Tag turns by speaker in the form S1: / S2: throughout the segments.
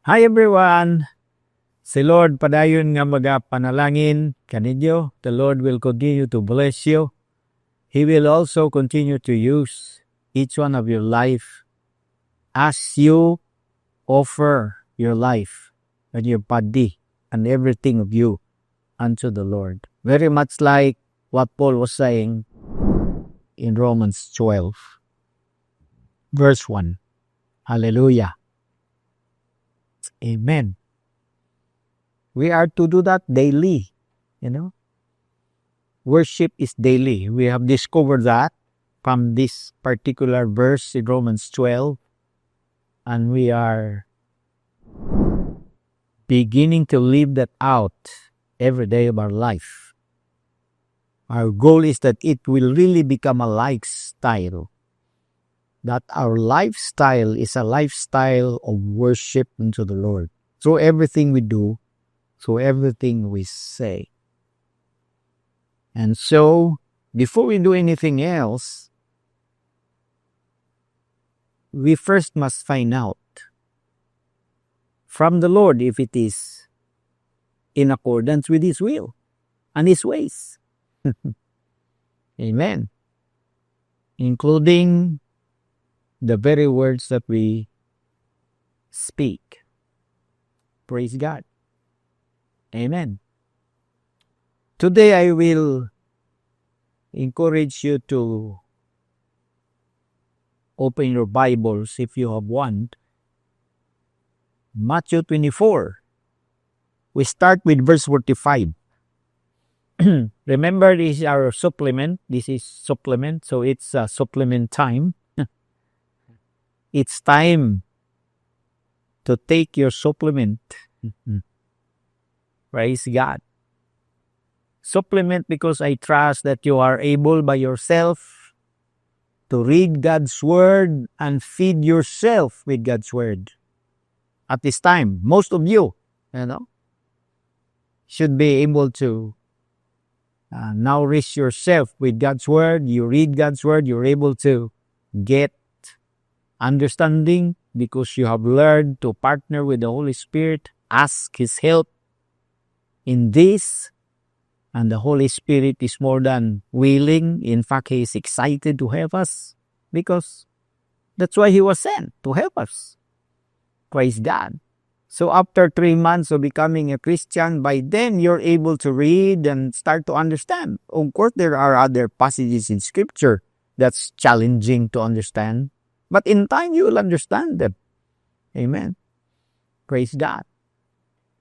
S1: Hi everyone! Si Lord padayon nga magapanalangin kanidyo. The Lord will continue to bless you. He will also continue to use each one of your life as you offer your life and your body and everything of you unto the Lord. Very much like what Paul was saying in Romans 12, verse 1. Hallelujah. Amen. We are to do that daily, Worship is daily. We have discovered that from this particular verse in Romans 12, and we are beginning to live that out every day of our life. Our goal is that it will really become a lifestyle. That our lifestyle is a lifestyle of worship unto the Lord. Through everything we do, through everything we say. And so, before we do anything else, we first must find out from the Lord if it is in accordance with His will and His ways. Amen. Including the very words that we speak. Praise God. Amen. Today I will encourage you to open your Bibles if you have one. Matthew 24. We start with verse 45. Remember, this is our supplement. This is supplement, so it's supplement time. It's time to take your supplement. Praise God. Supplement because I trust that you are able by yourself to read God's Word and feed yourself with God's Word. At this time, most of you, should be able to nourish yourself with God's Word. You read God's Word, you're able to get understanding because you have learned to partner with the Holy Spirit, ask His help in this, and the Holy Spirit is more than willing. In fact, He is excited to help us because that's why He was sent, to help us. Praise God. So after 3 months of becoming a Christian, by then you're able to read and start to understand. Of course, there are other passages in Scripture that's challenging to understand. But in time, you will understand them. Amen. Praise God.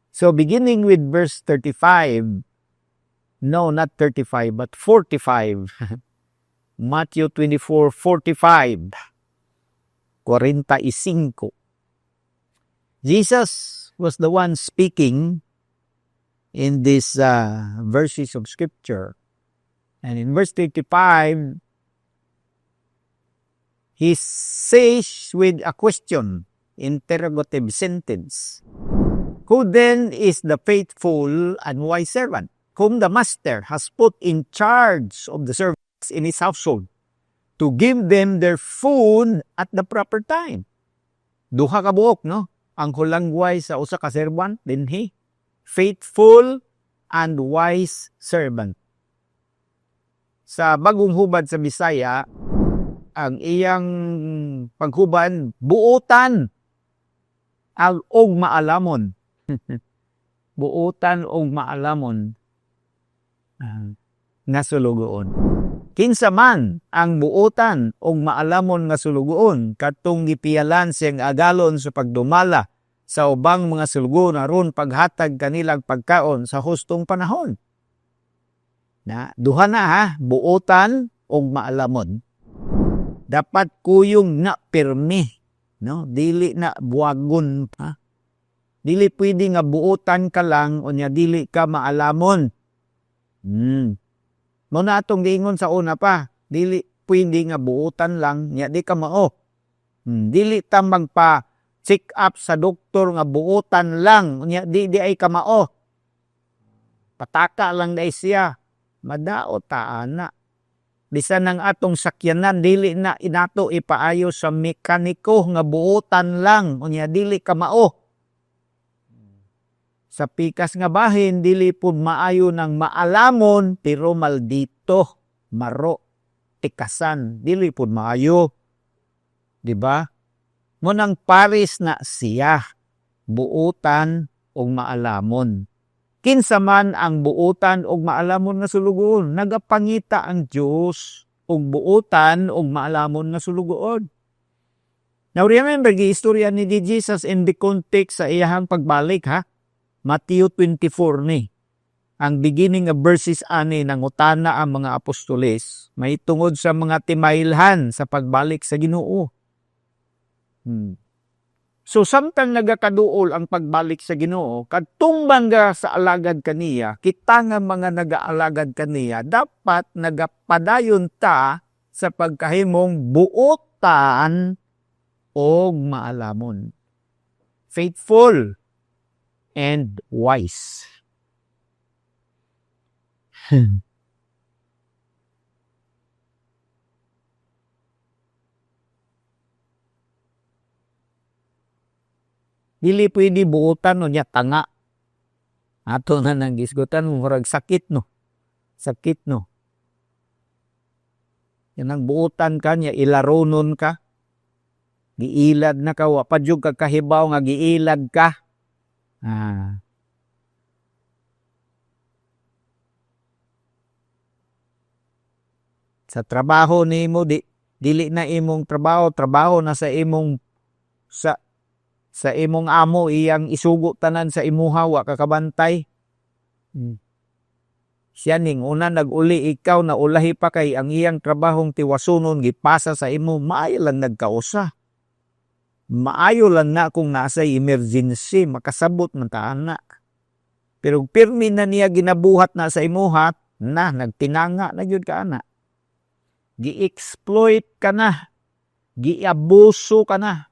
S1: So beginning with verse 35, no, not 35, but 45. Matthew 24, 45. 45. Jesus was the one speaking in these verses of Scripture. And in verse 35, He says with a question, interrogative sentence, who then is the faithful and wise servant, whom the master has put in charge of the servants in his household, to give them their food at the proper time? Duha ka buok, no? Ang hulangway sa usa ka servant, dinhi. Faithful and wise servant. Sa bagong hubad sa Bisaya, ang iyang paghuban, buotan og maalamon. Buotan og maalamon nga sulugoon. Kinsa man ang buotan og maalamon nga sulugoon katong gipiyalan siyang agalon sa pagdumala sa ubang mga sulugoon aron paghatag kanilang pagkaon sa hustong panahon. Duha na buotan og maalamon. Dapat kuyong na pirmi, no? Dili na buwagon pa. Dili pwede nga buotan ka lang o nya dili ka maalamon. Muna atong giingon sa una pa, dili pwede nga buotan lang nya di ka mao. Dili ta magpa check up sa doktor nga buotan lang nya di ay ka mao. Pataka lang dai siya. Madaot ta ana. Bisan ng atong sakyanan, dili na inato ipaayo sa mekaniko nga buotan lang, unya dili ka mao. Sa pikas nga bahin, dili pud maayo ng maalamon, pero maldito, maro, tikasan, dili pud maayo. Diba? Munang paris na siya, buutan o maalamon. Kinsa man ang buutan o maalamon nga sulugoon, nagapangita ang Dios og buutan o maalamon nga sulugoon. Now remember, giistorya ni Jesus in the context sa iyahang pagbalik, ha? Matthew 24 ni. Ang beginning of verses ani nangutana ang mga apostoles, may tungod sa mga timailhan sa pagbalik sa Ginoo. So samtang nagakaduol ang pagbalik sa Ginoo, kadtong bangga sa alagad kaniya, kita nga mga nagaalagad kaniya, dapat nagapadayon ta sa pagkahimong buotan o maalamon. Faithful and wise. Dili pwede buutan no niya tanga. Ato na nang gisgutan murag sakit no. Sakit no. Yan ang buutan ka niya, ilaronon ka. Giilad na ka, wapadyog ka kahibaw nga giilad ka. Sa trabaho nimo dili na imong trabaho na sa imong sa imong amo iyang isugo tanan sa imuha wa kakabantay. Siya ning una nag-uli, ikaw na ulahi pa kay ang iyang trabahong tiwasunon gipasa sa imo, maayo lang nagkausa. Maayo lang na kung nasa emergency, makasabot man ta ana. Pero pirmi na niya ginabuhat na sa imuhat, na nagtinanga na gyud ka ana. Gi-exploit ka na, giabuso ka na.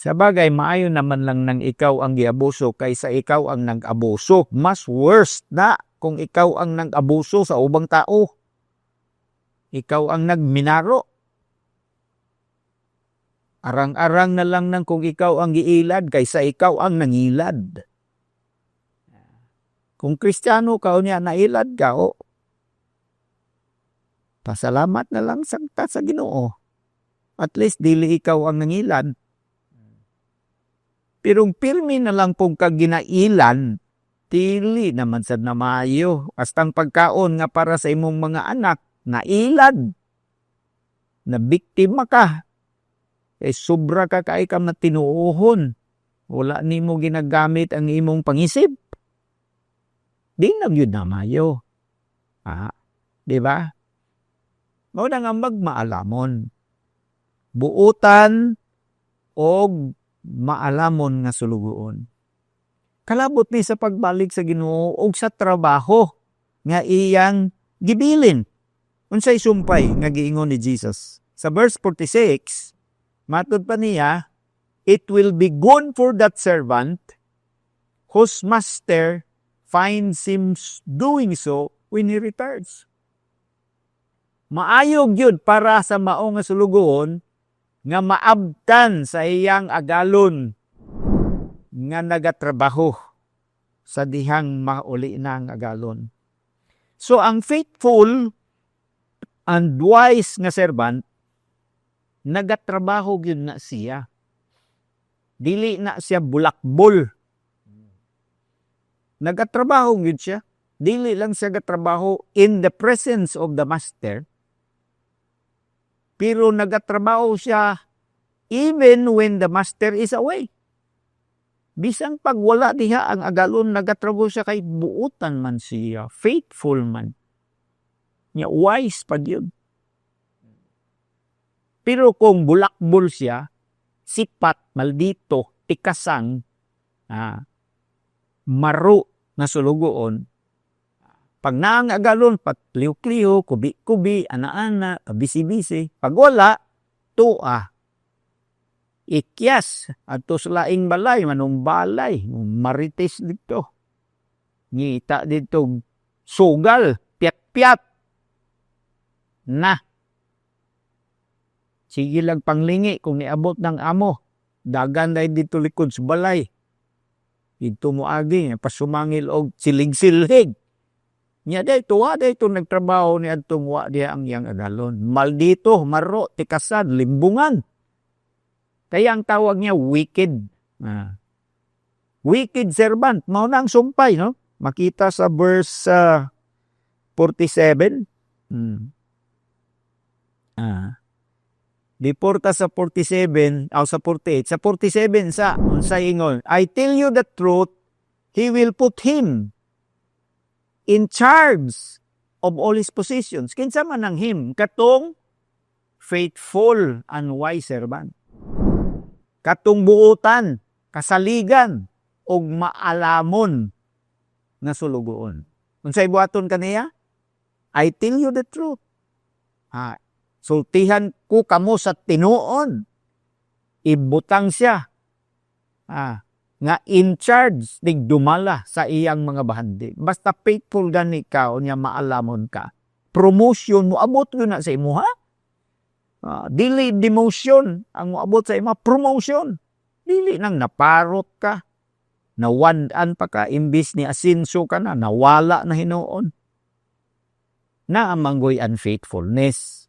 S1: Sa bagay, maayo naman lang nang ikaw ang giabuso kaysa ikaw ang nag-abuso. Mas worst na kung ikaw ang nag-abuso sa ubang tao. Ikaw ang nagminaro. Arang-arang na lang nang kung ikaw ang giilad kaysa ikaw ang nangilad. Kung Kristiyano ka o niya, nailad ka o. Pasalamat na lang sa Ginoo. At least dili ikaw ang nangilad. Pero pirmi na lang kung kaginailan, dili naman sad na maayo. Astang pagkaon nga para sa imong mga anak, nailad. Na biktima ka. Sobra ka kay ka na tinuohon. Wala nimo ginagamit ang imong pangisip. Di na yun na maayo. Di ba? Mao na nga magmaalamon. Buutan o maalamon nga sulugoon. Kalabot ni sa pagbalik sa Ginoo o sa trabaho nga iyang gibilin. Unsay sumpay nga giingon ni Jesus. Sa verse 46, matud pa niya, it will be good for that servant whose master finds him doing so when he returns. Maayog yun para sa mao nga sulugoon nga maabtan sa iyang agalon nga nagatrabaho sa dihang mauli na ang agalon. So ang faithful and wise nga servant nagatrabaho gyud na siya. Dili na siya bulakbol. Nagatrabaho gyud siya. Dili lang siya gatrabaho in the presence of the master. Pero nagatrabaho siya even when the master is away. Bisang pag wala diha ang agalon, nagatrabaho siya kay buutan man siya. Faithful man. Nya wise pa yun. Pero kung bulakbol siya, sipat, maldito, tikasang, maro na sulugoon, pag naang agalon, patliw-kliw, kubi-kubi, ana-ana, bisi-bisi. Pag wala, tua. Ikyas, ato sa laing balay, manong balay, marites dito. Ngita dito, sugal, piat-piat. Na. Sige lang panglingi kung niabot ng amo. Dagan dahil dito likod sa balay. Dito mo agi, pasumangil og silig-silhig. Nya day tuwa day to nagtrabaho ni adtong wa diya ang yang agalon. Maldito, maro, tikasan, limbungan. Kaya ang tawag niya wicked. Wicked servant. Mao na ang sumpay, no? Makita sa verse 47. Before ta sa 47, sa 48, sa 47 sa unsay ingon, I tell you the truth, he will put him in charge of all his possessions. Kinsa man ang him? Katong faithful and wise servant. Katong buutan, kasaligan, og maalamon na sulugoon. Unsay buhaton kaniya? I tell you the truth. Sultihan ko kamo sa tinuon. Ibutang siya. Nga in charge, dumala sa iyang mga bahandi. Basta faithful gani ka, o niya maalamon ka. Promotion mo, abot yun na sa imo, ha? Dili demotion, ang abot sa imo, promotion. Dili nang naparot ka, nawandaan pa ka, imbis ni asinso ka na, nawala na hinuon. Na amanggoy unfaithfulness.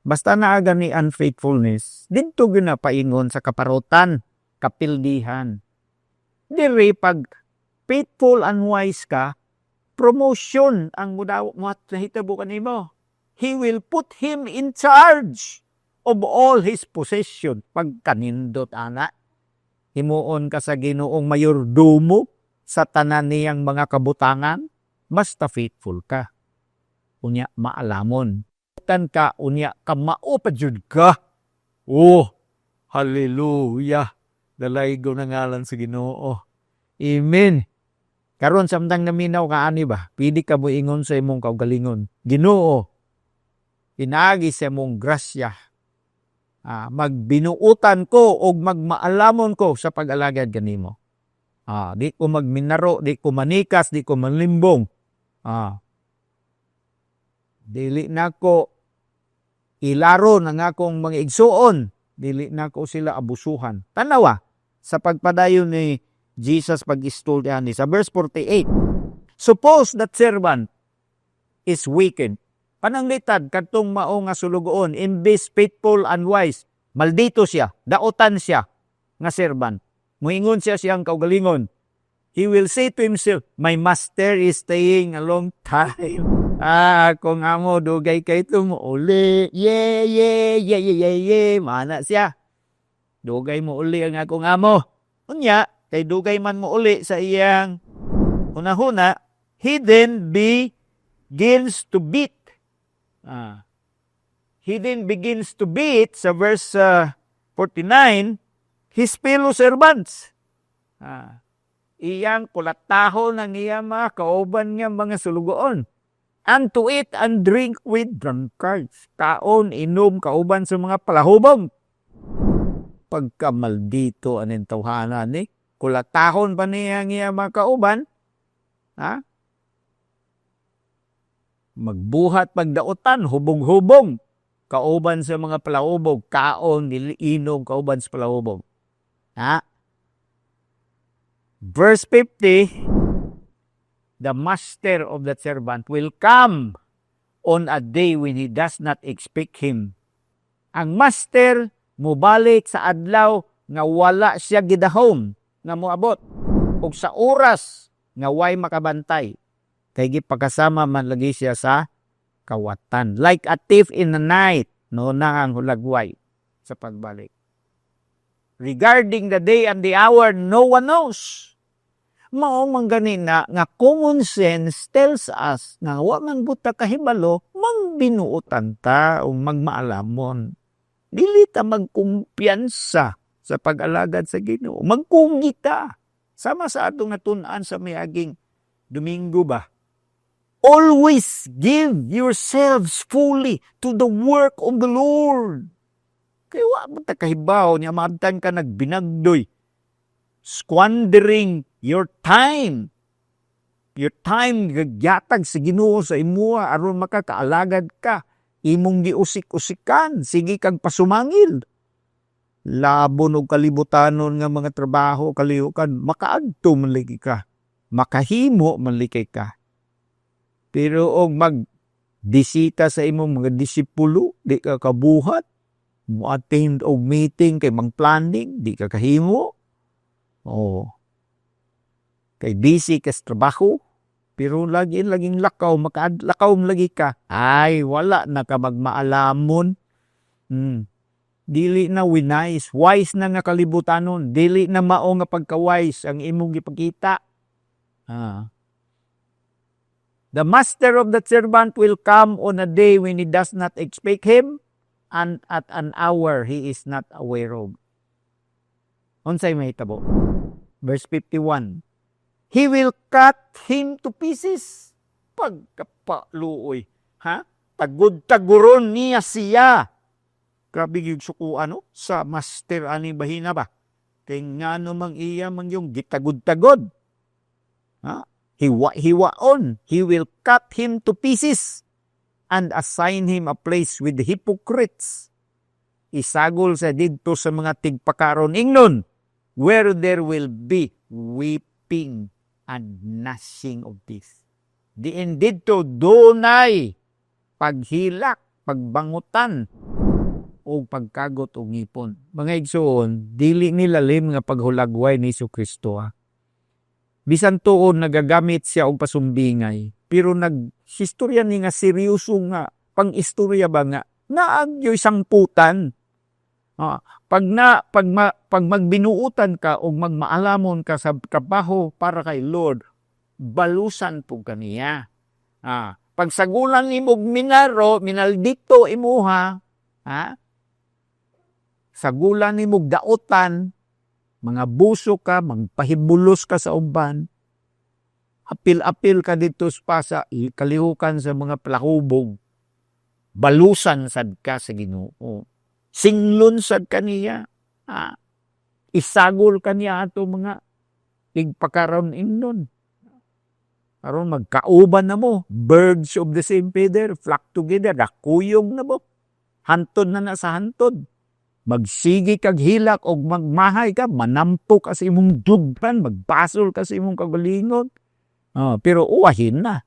S1: Basta naaga ni unfaithfulness, dito ginapaingon sa kaparotan, kapildihan. Diri pag faithful and wise ka, promotion ang mudawak mo at nahitabo kanimo. He will put him in charge of all his possession. Pag kanindot, ana, himuon ka sa Ginoong mayordomo sa tanan niyang mga kabutangan, basta faithful ka. Unya maalamon. Tan ka, unya ka maupajud ka. Oh, hallelujah. Dalaygo na ngalan sa Ginoo. Amen. Karon samtang naminaw ka ani ba? Pili ka mo ingon sa imong kaugalingon. Ginoo, inaagi sa imong grasya. Magbinuutan ko o magmaalamon ko sa pag-alagad kanimo. Di ko magminaro, di ko manikas, di ko manlimbong. Dili na ko ilaro ng akong mga igsuon. Dili na ko sila abusuhan. Tanawa, sa pagpadayon ni Jesus pag-istulyan ni sa verse 48. Suppose that servant is wicked. Pananglitad kadtong mao nga sulugoon, imbis faithful and wise, maldito siya, daotan siya nga servant. Muingon siya siyang kaugalingon. He will say to himself, my master is staying a long time. Kung amo dugay kay tumuuli. Yeah. Mana siya. Dugay mo uli ang akong amo. Unya, kay dugay man mo uli sa iyang hunahuna, he then begins to beat. He then begins to beat sa verse 49, his fellow servants. Iyang kulataho ng iyang mga kauban nga mga sulugoon. And to eat and drink with drunkards. Kaon, inom, kauban sa mga palahubog. Pagkamaldito aning tawhanan ni, kulatahon pa niya ang mga kauban, magbuhat pagdaotan, hubog-hubog, kauban sa mga palahubog, kaon, inom, kauban sa palahubog. Verse 50, the master of that servant will come on a day when he does not expect him. Ang master mubalik sa adlaw nga wala siya gidahom nga moabot ug sa oras nga way makabantay kay gipakasama man lagi siya sa kawatan, like a thief in the night, no na ang hulagway sa pagbalik. Regarding the day and the hour, no one knows. Mao man ganina nga common sense tells us nga wa man buta kahibalo, mangbinuotan ta o magmaalamon. Dili ta magkumpiyansa sa pag-alagad sa Ginoo. Magkungi ta. Sama sa atong natun-an sa miaging Domingo ba? Always give yourselves fully to the work of the Lord. Kaya wa mo ta kahibaw niya maabtan ka nagbinagdoy. Squandering your time. Your time gagyatag sa Ginoo sa imuha aron makakaalagad ka. imong giusik-usikan, sige kag pasumangil. Labon og kalibutanon nga mga trabaho kalihukan, makaadto man lagi ka, makahimo man lagi ka. Pero og magdisita sa imong mga disipulo, di ka kabuhat, mo-attend og meeting kay mang planning, di ka kahimo. Oh. Kay busy ka sa trabaho, pero laging lakaw, lakaw lagi ka. Ay, wala na ka magmaalamon. Dili na wise na nga kalibutanon, dili na mao nga pagka-wise ang imong gipakita. The master of that servant will come on a day when he does not expect him, and at an hour he is not aware of. Unsay mahitabo? Verse 51. He will cut him to pieces. Pagkapaluoy. Tagud-taguron niya siya. Grabe yung suko sa master ani bahina ba? Kay nga mang iya man yung gitagod-tagod. Hiwaon. He will cut him to pieces and assign him a place with the hypocrites. Isagol sa didto sa mga tigpakaron ingnon, where there will be weeping and gnashing of teeth. Diin didto dunay paghilak, pagbangutan, o pagkagot o ngipon. Mga igsoon, dili nilalim nga paghulagway ni Jesucristo. Bisan tuon nagagamit siya og pasumbingay, pero naghistorya ni nga seryoso nga pang-istorya ba nga naagyoy sangputan. Pag magbinuutan ka o magmaalamon ka sa trabaho para kay Lord, balusan po kaniya. Pag sagulan imong minaldito imuha, sagulan imong daotan, mga buso ka, magpahibulos ka sa uban, apil-apil ka dito sa kalihukan sa mga plakubog, balusan sad ka sa Ginoo. Singlon sad kaniya. Isagol kaniya ato mga tigpakaron ingnon. Aron magkauban na mo. Birds of the same feather flock together. Dakuyog na mo. Hantod na sa hantod. Magsigi kag hilak o magmahay ka. Manampok ka sa imong dugpan. Magbasol ka sa imong kagalingon. Pero uwahin na.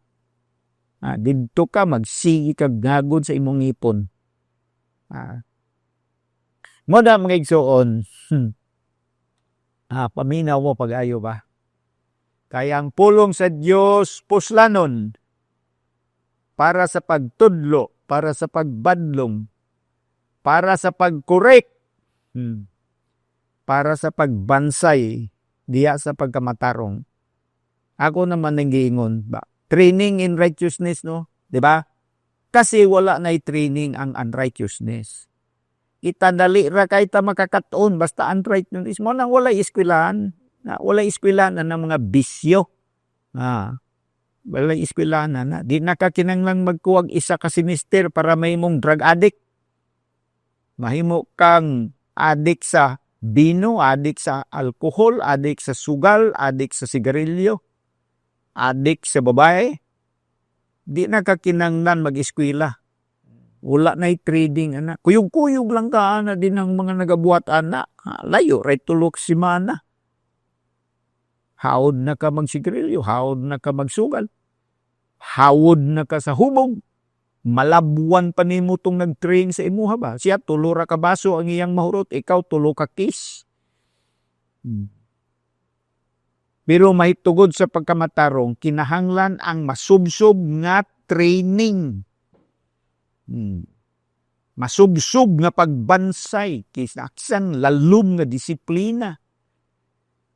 S1: Dito ka magsigi kag gagod sa imong ipon. Moda mga igsoon, paminaw mo pag-ayo ba? Kaya ang pulong sa Diyos puslanon para sa pagtudlo, para sa pagbadlong, para sa pagkorek, para sa pagbansay, diya sa pagkamatarong. Ako naman nang giingon ba? Training in righteousness, no? Diba? Kasi wala na training ang unrighteousness. Itadali ra kay ta makakatuon basta unrighteousness mo nang wala iskwilahan. Wala iskwilahan na mga bisyo. Wala iskwilahan na. Di nakakinanglang magkuwag isa ka sinister para may mong drug addict. Mahimo kang addict sa bino, addict sa alcohol, addict sa sugal, addict sa sigarilyo, addict sa babae. Di nakakinanglan mag-eskwela. Wala na trading, anak. Kuyog-kuyog lang ka, na din ang mga nagabuhat, anak. Layo, right tulok si mana. Hawod na ka magsigarilyo, hawod na ka magsugal. Hawod na ka sa hubog. Malabuan pa ni mo itong nag-train sa imuha ba? Siya, tulo ra ka baso ang iyang mahurot, ikaw tulo ka kiss. Pero mahitugod sa pagkamatarong, kinahanglan ang masubsob nga training. Masubsob nga pagbansay, kisaksan lalum nga disiplina.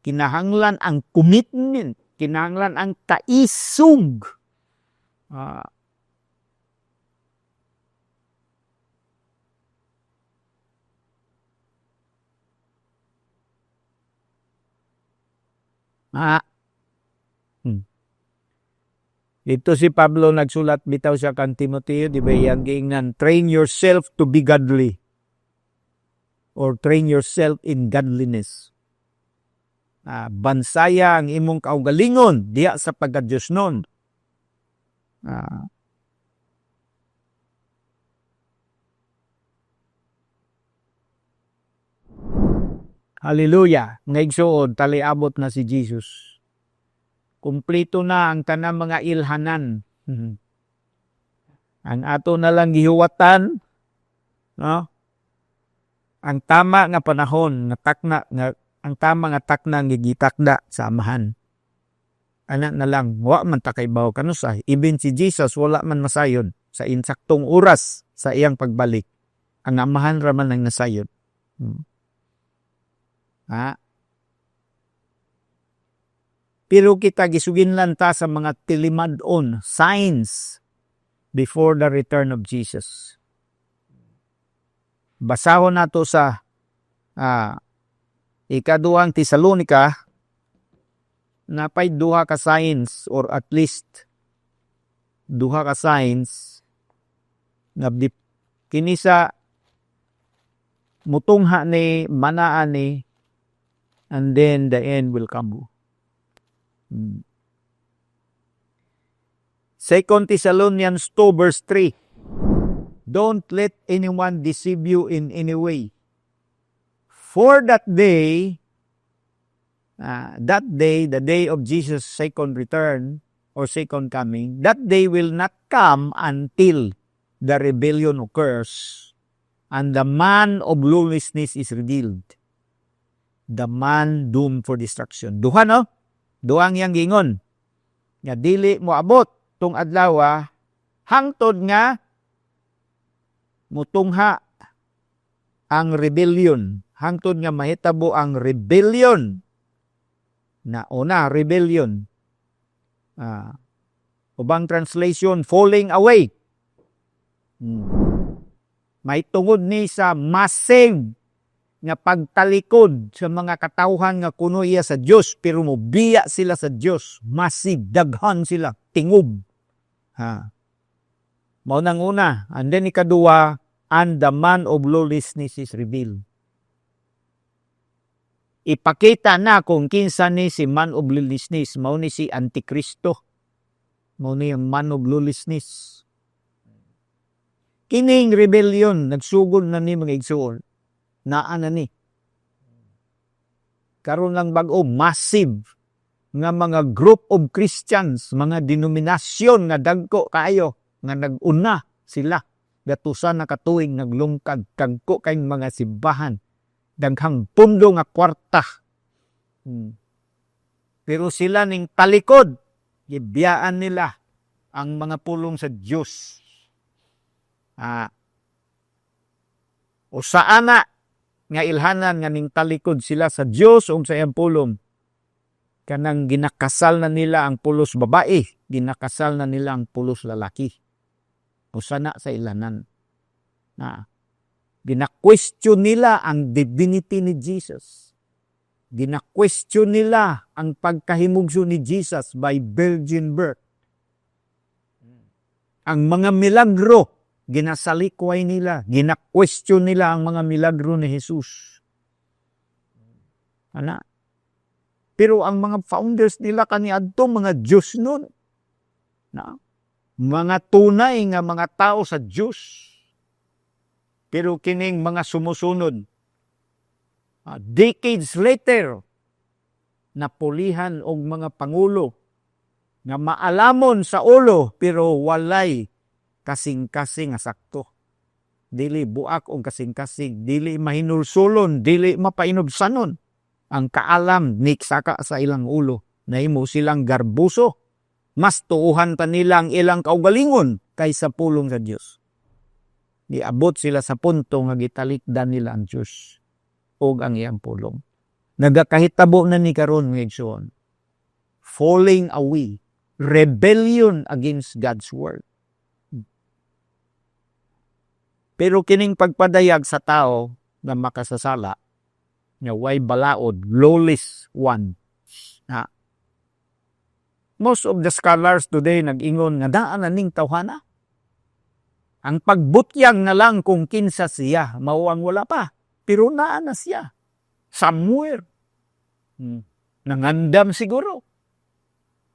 S1: Kinahanglan ang commitment, kinahanglan ang taisog. Dito si Pablo nagsulat bitaw siya kan Timoteo, di ba yan giingnan, train yourself to be godly or train yourself in godliness. Bansaya ang imong kaugalingon diya sa pagka-Diyos nun. Hallelujah. Mga igsoon, taliabot na si Jesus. Kumplito na ang tanang mga ilhanan. Ang ato na lang gihuwatan, no? Ang tama nga panahon, ang tama nga takna nga gitakda sa amahan. Anak na lang, wa man ta kay bawo kanusay. Even si Jesus, wala man masayon sa insaktong oras sa iyang pagbalik. Ang amahan raman ang nasayon. Pero kita gisuginlan ta sa mga tilimad-on, signs before the return of Jesus. Basahon nato sa ikaduhang Tesalonica, napay duha ka signs or at least duha ka signs na kini sa mutungha ni manaan ni, and then the end will come. 2 Thessalonians 2 verse 3. Don't let anyone deceive you in any way. For that day, the day of Jesus' second return or second coming, that day will not come until the rebellion occurs and the man of lawlessness is revealed. The man doomed for destruction. Duha, no? Duhang yang gingon. Nga dili mo abot tong adlaw hangtod nga mutungha ang rebellion. Hangtod nga mahitabo ang rebellion. Rebellion. Ubang translation, falling away. May tungod ni sa massive nga pagtalikod sa mga katawhan nga kuno iya sa Dios pero mobiya sila sa Dios. Massive, daghan sila, tingob. Mao nang una, and then ikaduha, and the man of lawlessness is revealed. Ipakita na kung kinsa ni si man of lawlessness, mao ni si Antikristo. Mao ni ang man of lawlessness. Kining rebellion nagsugod na ni mga igsoon. Naa na ni. Karon lang bag-o massive nga mga group of Christians, mga denominasyon nga dagko kaayo nga nag-una sila gatusan na katuig naglungkag kagko kay mga simbahan daghang pundo nga kwarta. Pero sila ning talikod gibiyaan nila ang mga pulong sa Dios. O saana nga ilhanan nga ning talikod sila sa Dios o sa iyang pulong, kanang ginakasal na nila ang pulos babae, ginakasal na nila ang pulos lalaki. O sana sa ilanan. Gina-question nila ang divinity ni Jesus. Gina-question nila ang pagkahimugso ni Jesus by virgin birth. Ang mga milagro ginasalikway nila, gina-question nila ang mga milagro ni Jesus. Pero ang mga founders nila kaniadto mga Diyos nun. Mga tunay nga mga tao sa Diyos. Pero kining mga sumusunod, decades later, napulihan og mga pangulo nga maalamon sa ulo pero walay kasing-kasing nga sakto. Dili buak og kasing-kasing, dili mahinulsulon, dili mapainobsanon. Ang kaalam niksaka sa ilang ulo, nahimo silang garbuso. Mas tuuhan pa nila ang ilang kaugalingon kaysa pulong sa Dios. Niabot sila sa punto nga gitalikdan nila ang Dios og ang iyang pulong. Nagakahitabo na ni karon mga igsoon. Falling away, rebellion against God's word. Pero kining pagpadayag sa tao na makasasala, nga way balaod, lawless one. Most of the scholars today nag-ingon nga daan na ning tawhana. Ang pagbutyang na lang kung kinsa siya, mauang wala pa. Pero naa na siya. Somewhere. Nangandam siguro.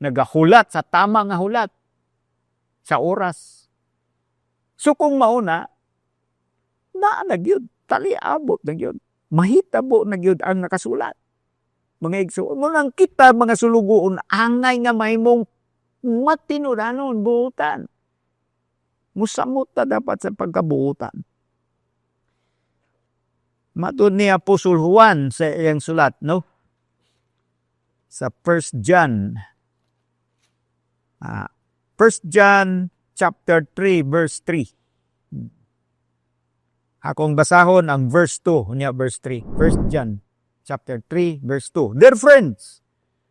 S1: Nagahulat sa tama nga hulat. Sa oras. So kung mauna, naa na gyud, taliabot na gyud. mahitabo na gyud ang nakasulat. Mga igsoon mo lang kita mga sulugoon angay nga mahimong matinudanon buutan. Musamot ta dapat sa pagkabuutan. Matod ni Apostol Juan sa iyang sulat, no? Sa 1 John. 1 John chapter 3 verse 3. Akong basahon ang verse 2, unya verse 3. 1 John chapter 3 verse 2. Dear friends,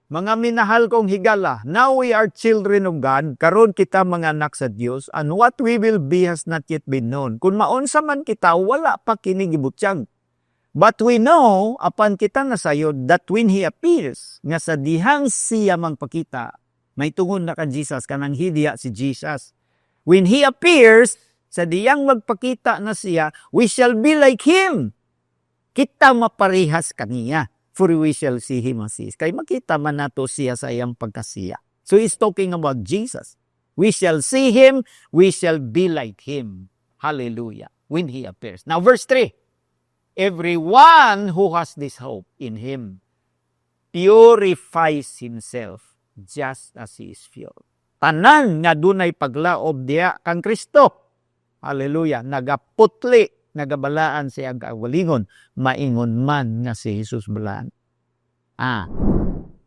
S1: mga minahal kong higala, now we are children of God, karon kita mga anak sa Dios, and what we will be has not yet been known. Kung maunsa man kita, wala pa kini gibutyag. But we know, apan kita nasayod, that when He appears, nga sa dihang siya magpakita, may tungod na ka Jesus, kanang hidiya si Jesus. When He appears, sa diyang magpakita na siya, we shall be like Him. Kita maparihas kaniya, for we shall see Him as He is. Kaya makita man nato siya sa iyang pagkasiya. So He's talking about Jesus. We shall see Him, we shall be like Him. Hallelujah. When He appears. Now verse 3. Everyone who has this hope in Him purifies himself just as He is pure. Tanan nga dunay paglaob diya kang Kristo. Hallelujah. Nagaputli, nagabalaan siya ang kawalingon, maingon man nga si Jesus balaan.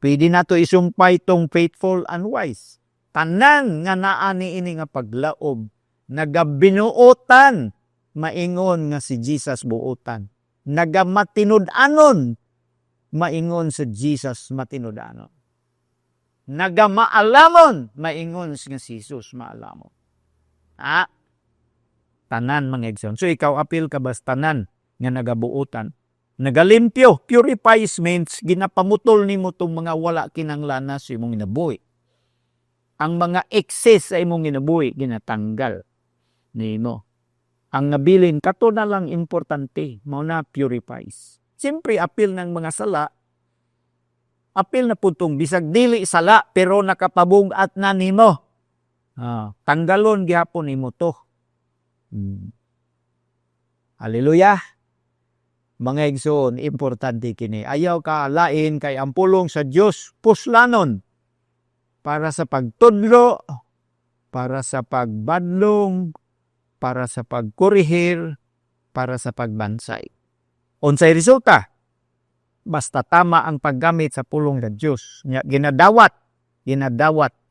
S1: Pwede na to isumpay tong faithful and wise. Tanan nga naani ini nga paglaob, nagabinuotan, maingon nga si Jesus buotan. Nagamatinud-anon, maingon sa Jesus matinud-anon. Nagamaalamon, maingon nga si Jesus maalamon. Tanan mga igsoon. So ikaw apil ka bas tanan nga nagabuotan. Nagalimpyo, purifies means ginapamutol nimo tong mga wala kinanglanas sa imong ginabuhi. Ang mga excess sa imong ginabuhi ginatanggal nimo. Ang nabilin kato na lang importante, mao na purifies. Siyempre apil ng mga sala, apil na puntong bisag dili sala pero nakapabungat na nimo. Tanggalon gihapon nimo to. Hallelujah. Mga igsoon, importante kini. Ayaw ka lain kay ang pulong sa Dios puslanon para sa pagtudlo, para sa pagbadlong, para sa pagkurihir, para sa pagbansay. Unsay resulta? Basta tama ang paggamit sa pulong sa Dios. Ginadawat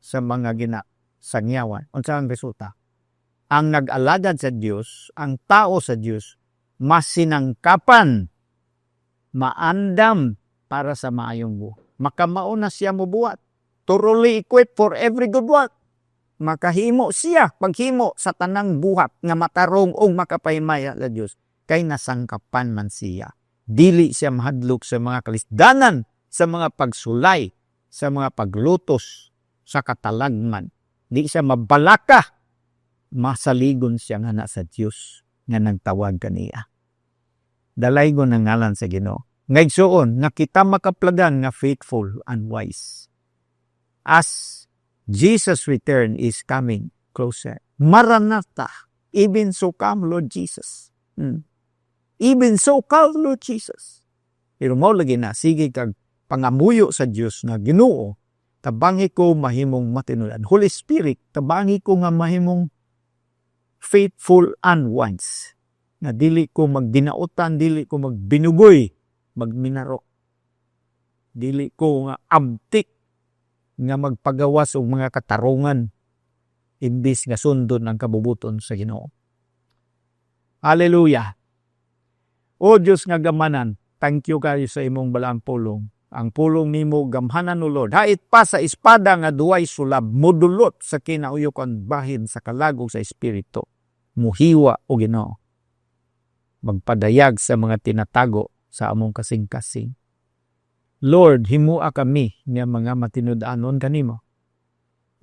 S1: sa mga ginasangyawan. Unsa ang resulta? Ang nag-alagad sa Dios, ang tao sa Dios, mas sinangkapan, maandam para sa maayong buhat. Makamao na siya mobuhat. Thoroughly equipped for every good work. Makahimo siya, paghimo sa tanang buhat nga matarong o makapahimaya sa Dios. Kay nasangkapan man siya. Dili siya mahadlok sa mga kalisdanan, sa mga pagsulay, sa mga paglutos, sa katalagman. Di siya mabalaka. Masaligon siya nga na sa Dios nga nagtawag kaniya. Dalaygon ang ngalan sa Ginoo. Ngaigsoon nga kita makaplagan nga faithful and wise. As Jesus' return is coming closer. Maranatha. Even so come, Lord Jesus. Even so come, Lord Jesus. Pero mo lagi na, sige kag pangamuyo sa Dios nga Ginoo. Tabangi ko mahimong matinudan. Holy Spirit, tabangi ko nga mahimong faithful and wise. Na dili ko magdinautan, dili ko magbinugoy, magminarok. Dili ko nga abtik nga magpagawas og mga katarungan imbis nga sundon ang kabubuton sa Ginoo. Hallelujah. O Dios nga gamanan, thank you kayo sa imong balaang pulong. Ang pulong nimo gamhanan o Lord. Hait pa sa espada nga duway sulab, modulot sa kinauyokon bahin sa kalagog sa espiritu. Muhiwa o Ginoo. Magpadayag sa mga tinatago sa among kasing-kasing. Lord, himua kami nga mga matinud-anon kanimo.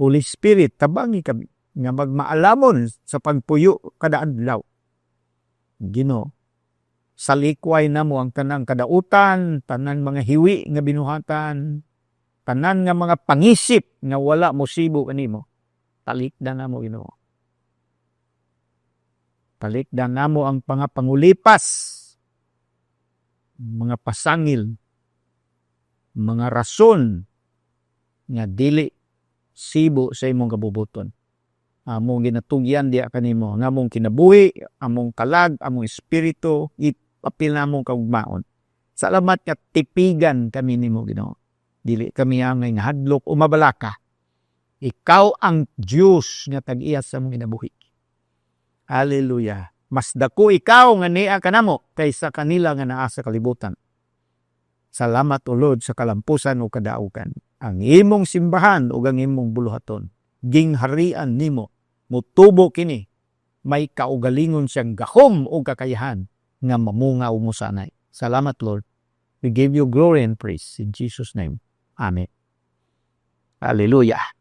S1: Holy Spirit, tabangi kami nga magmaalamon sa pagpuyo kada adlaw. Ginoo, salikway namo ang tanang kadautan, tanan mga hiwi nga binuhatan, tanan nga mga pangisip nga wala mosibo kanimo. Talikdan namo Ginoo. Talikdan namo ang pangapangulipas mga pasangil, mga rason nga dili sibo sa imong kabubuton. Among ginatugyan diya kanimo, nga among kinabuhi, among kalag, among espiritu, ipapil namong kaugmaon. Salamat nga tipigan kami nimo, Ginoo. Dili kami angay nga hadlok o mabalaka. Ikaw ang Diyos nga tag-iya sa among kinabuhi. Hallelujah. Mas dako ikaw nga niya kanamo kaysa kanila nga naa sa kalibutan. Salamat o Lord sa kalampusan o kadaugan. Ang imong simbahan o ang imong buluhaton, gingharian nimo, mutubo kini, may kaugalingon siyang gahom o kakayahan nga mamunga o musanay. Salamat Lord. We give you glory and praise in Jesus' name. Amen. Hallelujah.